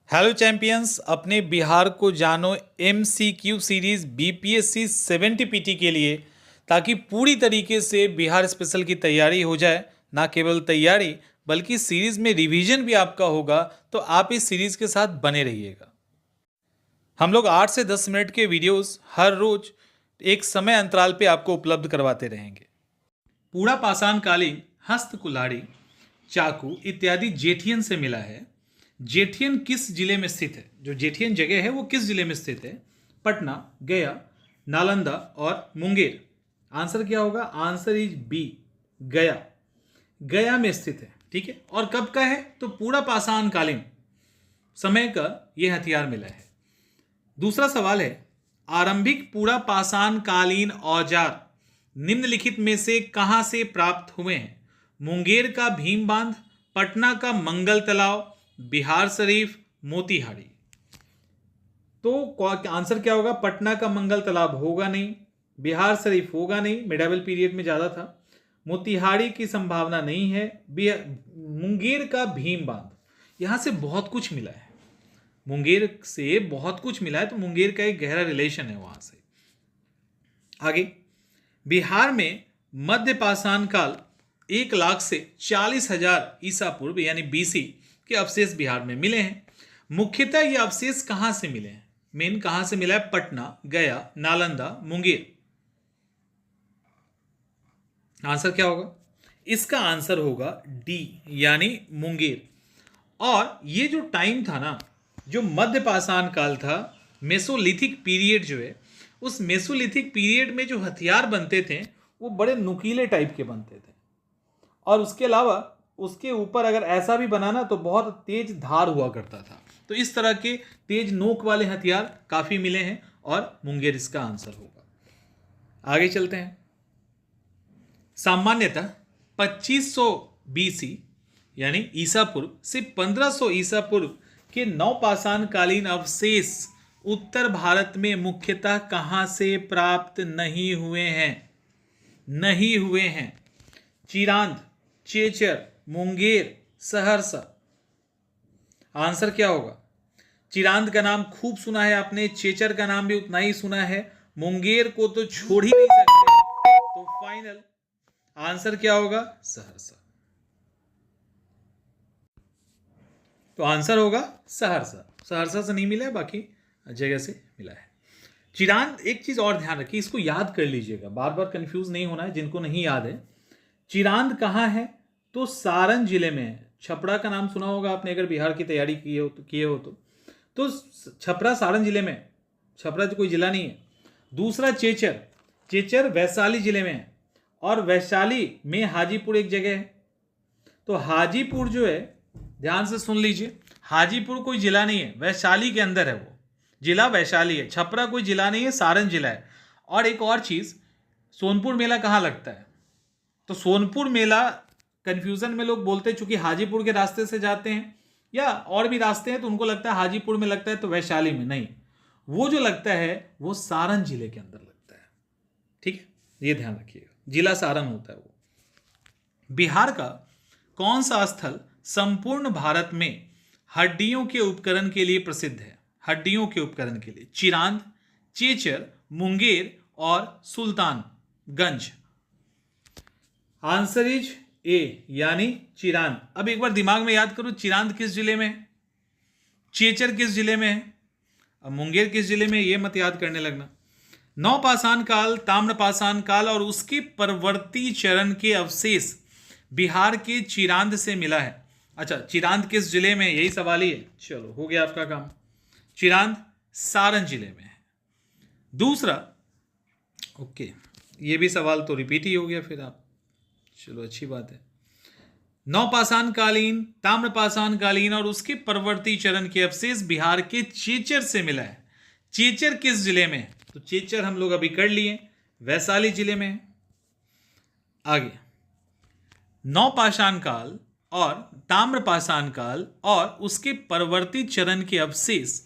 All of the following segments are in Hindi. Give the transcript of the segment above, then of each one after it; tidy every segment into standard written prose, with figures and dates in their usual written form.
हेलो चैंपियंस, अपने बिहार को जानो MCQ सीरीज BPSC 70 PT के लिए, ताकि पूरी तरीके से बिहार स्पेशल की तैयारी हो जाए। ना केवल तैयारी बल्कि सीरीज में रिवीजन भी आपका होगा, तो आप इस सीरीज के साथ बने रहिएगा। हम लोग 8 से 10 मिनट के वीडियोस हर रोज एक समय अंतराल पे आपको उपलब्ध करवाते रहेंगे। पूरा पाषाण कालीन हस्त कुल्हाड़ी चाकू इत्यादि जेठियन से मिला है। जेठियन किस जिले में स्थित है? जो जेठियन जगह है वो किस जिले में स्थित है? पटना, गया, नालंदा और मुंगेर। आंसर क्या होगा? आंसर इज बी, गया। गया में स्थित है। ठीक है, और कब का है? तो पूरा पाषाण कालीन समय का यह हथियार मिला है। दूसरा सवाल है, आरंभिक पूरा पाषाण कालीन औजार निम्नलिखित में से कहां से प्राप्त हुए हैं? मुंगेर का भीम बांध, पटना का मंगल तालाब, बिहार शरीफ, मोतिहारी। तो आंसर क्या होगा? पटना का मंगल तालाब होगा नहीं, बिहार शरीफ होगा नहीं, मिडावल पीरियड में ज्यादा था, मोतिहारी की संभावना नहीं है, मुंगेर का भीम बांध। यहां से बहुत कुछ मिला है, मुंगेर से बहुत कुछ मिला है, तो मुंगेर का एक गहरा रिलेशन है वहां से। आगे, बिहार में मध्य पाषाण काल 1 लाख से 40,000 ईसा पूर्व यानी BC के अवशेष बिहार में मिले हैं। मुख्यतः ये अवशेष कहां से मिले हैं? मेन कहां से मिला है? पटना, गया, नालंदा, मुंगेर। आंसर क्या होगा? इसका आंसर होगा डी, यानी मुंगेर। और ये जो टाइम था ना, जो मध्य पाषाण काल था, मेसोलिथिक पीरियड जो है, उस मेसोलिथिक पीरियड में जो हथियार बनते थे वो बड़े नुकीले टाइप के बनते थे, और उसके अलावा उसके ऊपर अगर ऐसा भी बनाना तो बहुत तेज धार हुआ करता था। तो इस तरह के तेज नोक वाले हथियार काफी मिले हैं, और मुंगेर इसका आंसर होगा। आगे चलते हैं। सामान्यतः 2500 BC यानी ईसा पूर्व से 1500 ईसा पूर्व के नवपाषाण कालीन अवशेष उत्तर भारत में मुख्यतः कहां से प्राप्त नहीं हुए हैं? चिरांद, चेचर, मुंगेर, सहरसा। आंसर क्या होगा? चिरांद का नाम खूब सुना है आपने, चेचर का नाम भी उतना ही सुना है, मुंगेर को तो छोड़ ही नहीं सकते। तो फाइनल आंसर क्या होगा? सहरसा। तो आंसर होगा सहरसा। सहरसा से नहीं मिला है, बाकी जगह से मिला है। चिरांद, एक चीज और ध्यान रखिए, इसको याद कर लीजिएगा, बार बार कंफ्यूज नहीं होना है जिनको नहीं याद है। चिरांद कहाँ है? तो सारण जिले में है। छपरा का नाम सुना होगा आपने अगर बिहार की तैयारी किए हो तो छपरा सारण जिले में। छपरा तो कोई जिला नहीं है। दूसरा चेचर, चेचर वैशाली जिले में है, और वैशाली में हाजीपुर एक जगह है। तो हाजीपुर जो है, ध्यान से सुन लीजिए, हाजीपुर कोई जिला नहीं है, वैशाली के अंदर है, वो जिला वैशाली है। छपरा कोई जिला नहीं है, सारण जिला है। और एक और चीज, सोनपुर मेला कहाँ लगता है? तो सोनपुर मेला कंफ्यूजन में लोग बोलते हैं, चूंकि हाजीपुर के रास्ते से जाते हैं या और भी रास्ते हैं, तो उनको लगता है हाजीपुर में लगता है, तो वैशाली में नहीं, वो जो लगता है वो सारण जिले के अंदर लगता है। ठीक है, ये ध्यान रखिएगा, जिला सारण होता है वो। बिहार का कौन सा स्थल संपूर्ण भारत में हड्डियों के उपकरण के लिए प्रसिद्ध है? हड्डियों के उपकरण के लिए चिरांद, चेचर, मुंगेर और सुल्तानगंज। आंसर इज ए, यानी चिरांद। अब एक बार दिमाग में याद करो, चिरांद किस जिले में है, चेचर किस जिले में है, अब मुंगेर किस जिले में, ये मत याद करने लगना। नवपाषाण काल, ताम्रपाषाण काल और उसके परवर्ती चरण के अवशेष बिहार के चिरांद से मिला है। अच्छा, चिरांद किस जिले में, यही सवाल ही है। चलो, हो गया आपका काम। चिरांद सारण जिले में है। दूसरा, ओके, ये भी सवाल तो रिपीट ही हो गया फिर आप, चलो अच्छी बात है। नवपाषाण कालीन, ताम्रपाषाण कालीन और उसके परवर्ती चरण के अवशेष बिहार के चेचर से मिला है। चेचर किस जिले में है? तो चेचर हम लोग अभी कर लिए, वैशाली जिले में है। आगे, नवपाषाण काल और ताम्रपाषाण काल और उसके परवर्ती चरण के अवशेष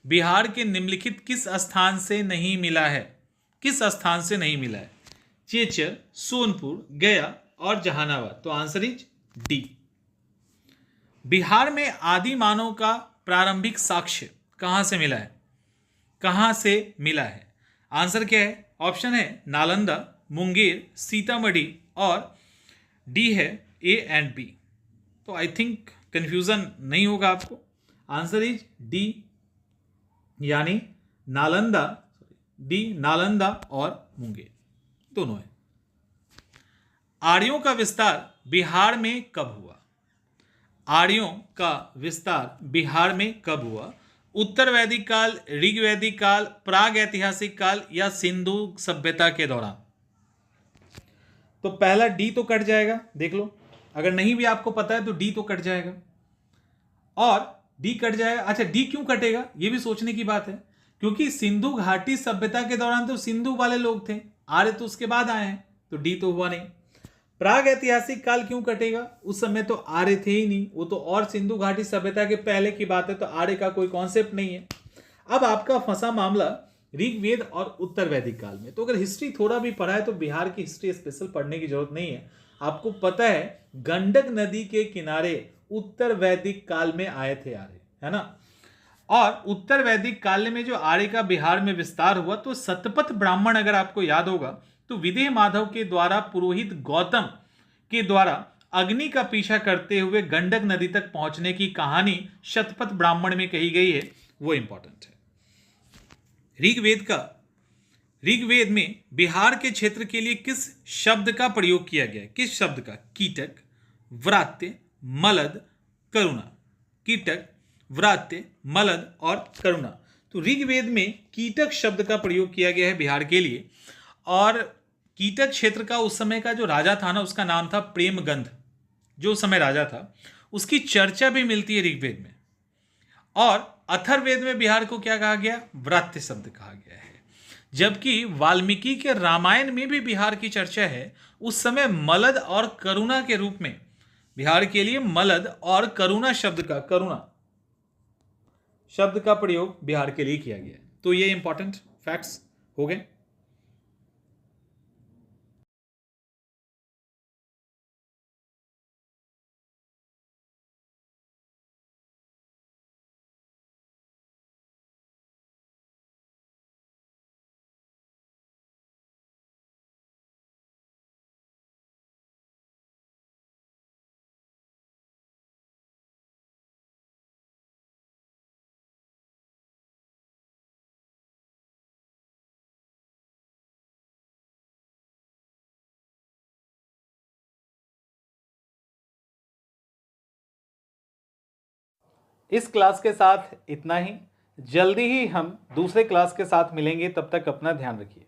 बिहार के निम्नलिखित किस स्थान से नहीं मिला है? किस स्थान से नहीं मिला है? चेचर, सोनपुर, गया और जहानाबाद। तो आंसर इज डी। बिहार में आदि मानव का प्रारंभिक साक्ष्य कहाँ से मिला है? कहाँ से मिला है? आंसर क्या है? ऑप्शन है नालंदा, मुंगेर, सीतामढ़ी और डी है ए एंड बी। तो आई थिंक कंफ्यूजन नहीं होगा आपको। आंसर इज डी, यानी नालंदा, डी नालंदा और मुंगेर दोनों है। आर्यों का विस्तार बिहार में कब हुआ? आर्यों का विस्तार बिहार में कब हुआ? उत्तर वैदिक काल, ऋग्वैदिक काल, प्राग ऐतिहासिक काल या सिंधु सभ्यता के दौरान? तो पहला डी तो कट जाएगा, देख लो, अगर नहीं भी आपको पता है तो डी तो कट जाएगा और डी कट जाएगा। अच्छा, डी क्यों कटेगा ये भी सोचने की बात है, क्योंकि सिंधु घाटी सभ्यता के दौरान तो सिंधु वाले लोग थे, आर्य तो उसके बाद आए हैं, तो डी तो हुआ नहीं। प्राग ऐतिहासिक काल क्यों कटेगा? उस समय तो आर्य थे ही नहीं, वो तो और सिंधु घाटी सभ्यता के पहले की बात है, तो आर्य का कोई कॉन्सेप्ट नहीं है। अब आपका फंसा मामला ऋग्वेद और उत्तर वैदिक काल में। तो अगर हिस्ट्री थोड़ा भी पढ़ा है तो बिहार की हिस्ट्री स्पेशल पढ़ने की जरूरत नहीं है। आपको पता है गंडक नदी के किनारे उत्तर वैदिक काल में आए थे आर्य, है ना। और उत्तर वैदिक काल में जो आर्य का बिहार में विस्तार हुआ, तो सतपथ ब्राह्मण अगर आपको याद होगा तो विदेह माधव के द्वारा पुरोहित गौतम के द्वारा अग्नि का पीछा करते हुए गंडक नदी तक पहुंचने की कहानी शतपथ ब्राह्मण में कही गई है, वो इंपॉर्टेंट है। ऋग्वेद में बिहार के क्षेत्र के लिए किस शब्द का प्रयोग किया गया है? किस शब्द का? कीटक, व्रात्य, मलद, करुणा। कीटक, व्रात्य, मलद और करुणा। तो ऋग्वेद में कीटक शब्द का प्रयोग किया गया है बिहार के लिए। और कीटक क्षेत्र का उस समय का जो राजा था ना, उसका नाम था प्रेमगंध। जो उस समय राजा था उसकी चर्चा भी मिलती है ऋग्वेद में। और अथर्ववेद में बिहार को क्या कहा गया? व्रात्य शब्द कहा गया है। जबकि वाल्मीकि के रामायण में भी बिहार की चर्चा है। उस समय मलद और करुणा के रूप में बिहार के लिए मलद और करुणा शब्द का प्रयोग बिहार के लिए किया गया है। तो ये इंपॉर्टेंट फैक्ट्स हो गए। इस क्लास के साथ इतना ही। जल्दी ही हम दूसरे क्लास के साथ मिलेंगे, तब तक अपना ध्यान रखिए।